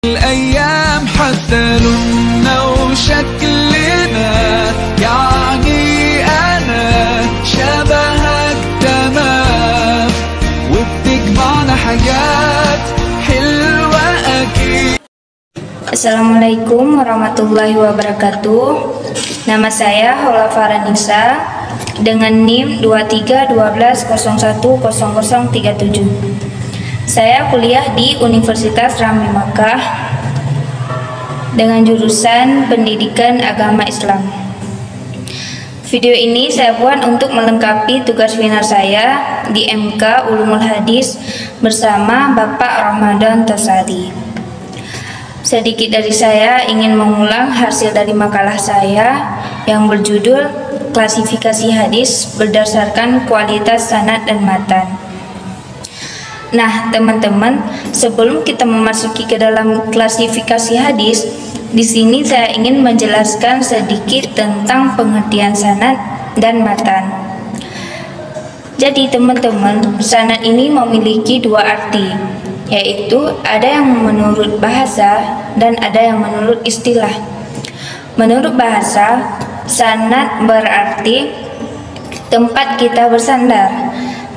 الأيام حتى لوننا وشكلنا يعني أنا شبهك تمام وبتجمعنا حاجات حلوة أكيد. Assalamualaikum warahmatullahi wabarakatuh. Nama saya Haula Faranisa dengan NIM 2312010037. Saya kuliah di Universitas Ramli Makkah dengan jurusan Pendidikan Agama Islam. Video ini saya buat untuk melengkapi tugas final saya di MK Ulumul Hadis bersama Bapak Ramadan Tosari. Sedikit dari saya ingin mengulang hasil dari makalah saya yang berjudul Klasifikasi Hadis berdasarkan kualitas sanad dan matan. Nah, teman-teman, sebelum kita memasuki ke dalam klasifikasi hadis, di sini saya ingin menjelaskan sedikit tentang pengertian sanad dan matan. Jadi, teman-teman, sanad ini memiliki dua arti, yaitu ada yang menurut bahasa dan ada yang menurut istilah. Menurut bahasa, sanad berarti tempat kita bersandar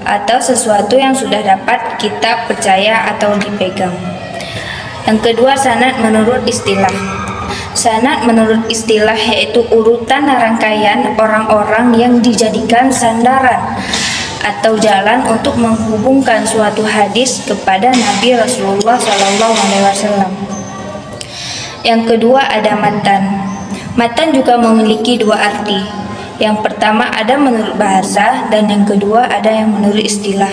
atau sesuatu yang sudah dapat kita percaya atau dipegang. Yang kedua, sanad menurut istilah. Sanad menurut istilah yaitu urutan rangkaian orang-orang yang dijadikan sandaran atau jalan untuk menghubungkan suatu hadis kepada Nabi Rasulullah SAW. Yang kedua, ada matan. Matan juga memiliki dua arti. Yang pertama ada menurut bahasa dan yang kedua ada yang menurut istilah.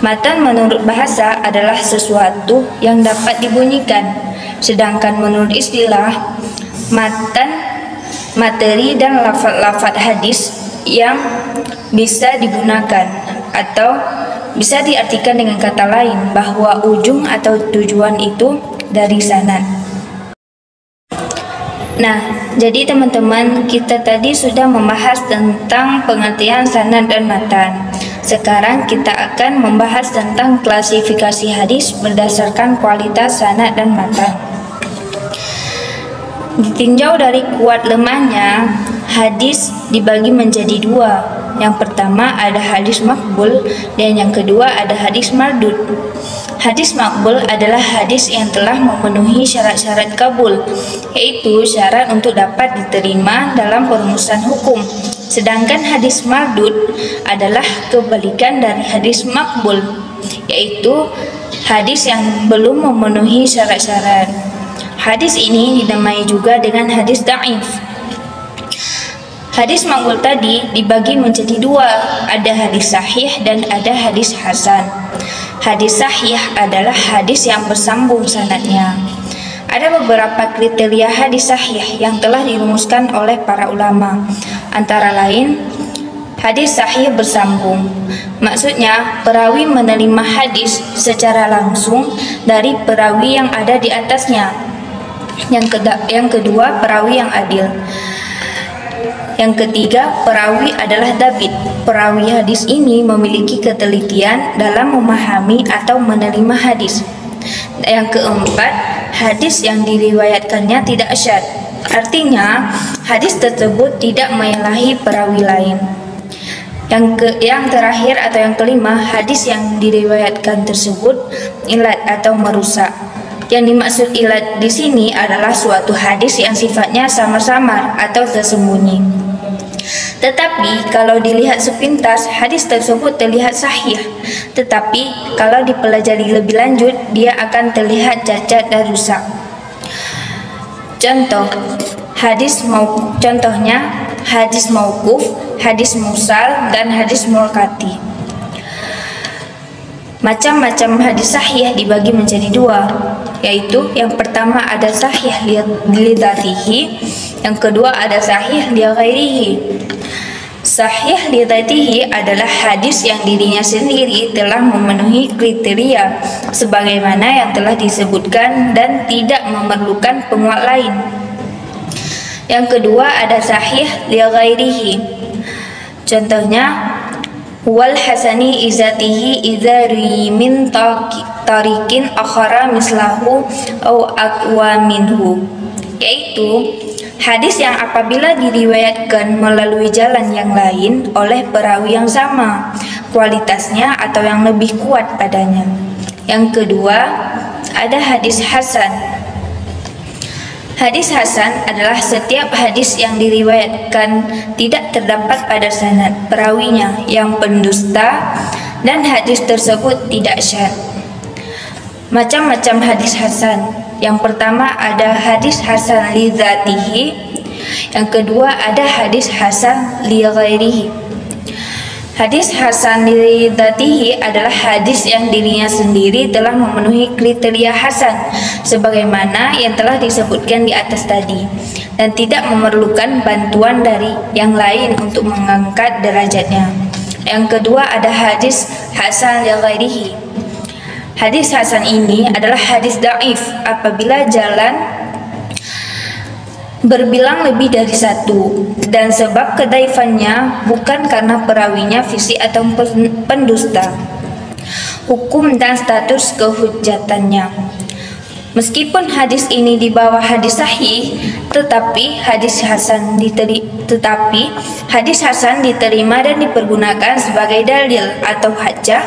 Matan menurut bahasa adalah sesuatu yang dapat dibunyikan, sedangkan menurut istilah matan materi dan lafaz-lafaz hadis yang bisa digunakan atau bisa diartikan dengan kata lain bahwa ujung atau tujuan itu dari sanad. Nah, jadi teman-teman, kita tadi sudah membahas tentang pengertian sanad dan matan. Sekarang kita akan membahas tentang klasifikasi hadis berdasarkan kualitas sanad dan matan. Ditinjau dari kuat lemahnya, hadis dibagi menjadi dua. Yang pertama ada hadis makbul dan yang kedua ada hadis mardud. Hadis makbul adalah hadis yang telah memenuhi syarat-syarat kabul, yaitu syarat untuk dapat diterima dalam perumusan hukum. Sedangkan hadis mardud adalah kebalikan dari hadis makbul, yaitu hadis yang belum memenuhi syarat-syarat. Hadis ini dinamai juga dengan hadis dhaif. Hadis makbul tadi dibagi menjadi dua, ada hadis sahih dan ada hadis hasan. Hadis sahih adalah hadis yang bersambung sanadnya. Ada beberapa kriteria hadis sahih yang telah dirumuskan oleh para ulama. Antara lain, hadis sahih bersambung. Maksudnya, perawi menerima hadis secara langsung dari perawi yang ada di atasnya. Yang kedua, perawi yang adil. Yang ketiga, perawi adalah dabit. Perawi hadis ini memiliki ketelitian dalam memahami atau menerima hadis. Yang keempat, hadis yang diriwayatkannya tidak syadz. Artinya, hadis tersebut tidak menyalahi perawi lain. Yang terakhir atau yang kelima, hadis yang diriwayatkan tersebut ilat atau merusak. Yang dimaksud ilat di sini adalah suatu hadis yang sifatnya samar-samar atau tersembunyi. Tetapi kalau dilihat sepintas, hadis tersebut terlihat sahih. Tetapi kalau dipelajari lebih lanjut, dia akan terlihat cacat dan rusak. Contohnya hadis mauquf, hadis mursal, dan hadis mulkati. Macam-macam hadis sahih dibagi menjadi dua, yaitu yang pertama ada sahih li dzatihi, yang kedua ada sahih li ghairihi. Sahih li dzatihi adalah hadis yang dirinya sendiri telah memenuhi kriteria sebagaimana yang telah disebutkan dan tidak memerlukan penguat lain. Yang kedua ada sahih li ghairihi. Contohnya wal hasani izatihi idza min tariqin akhara mislahu au aqwa minhu, yaitu hadis yang apabila diriwayatkan melalui jalan yang lain oleh perawi yang sama kualitasnya atau yang lebih kuat padanya. Yang kedua, ada hadis hasan. Hadis hasan adalah setiap hadis yang diriwayatkan tidak terdapat pada sanad perawinya yang pendusta dan hadis tersebut tidak syadz. Macam-macam hadis hasan. Yang pertama ada hadis hasan li dzatihi, yang kedua ada hadis hasan li ghairihi. Hadis hasan li dzatihi adalah hadis yang dirinya sendiri telah memenuhi kriteria hasan sebagaimana yang telah disebutkan di atas tadi dan tidak memerlukan bantuan dari yang lain untuk mengangkat derajatnya. Yang kedua ada hadis hasan li ghairihi. Hadis hasan ini adalah hadis dhaif apabila jalan berbilang lebih dari satu dan sebab kedaifannya bukan karena perawinya fisik atau pendusta. Hukum dan status kehujjatannya. Meskipun hadis ini di bawah hadis sahih, tetapi hadis hasan diterima dan dipergunakan sebagai dalil atau hujjah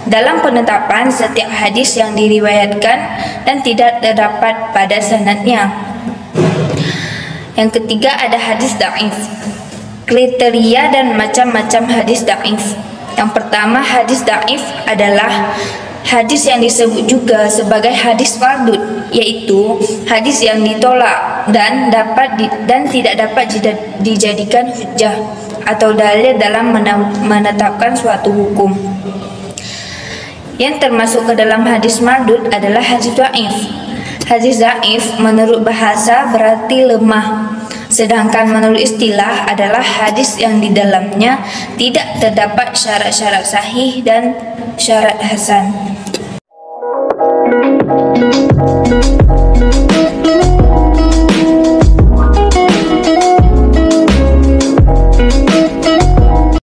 dalam penetapan setiap hadis yang diriwayatkan dan tidak terdapat pada sanadnya. Yang ketiga ada hadis dhaif. Kriteria dan macam-macam hadis dhaif. Yang pertama, hadis dhaif adalah hadis yang disebut juga sebagai hadis mardud, yaitu hadis yang ditolak dan tidak dapat dijadikan hujjah atau dalil dalam menetapkan suatu hukum. Yang termasuk ke dalam hadis mardud adalah hadis dhaif. Hadis dhaif menurut bahasa berarti lemah, sedangkan menurut istilah adalah hadis yang di dalamnya tidak terdapat syarat-syarat sahih dan syarat hasan.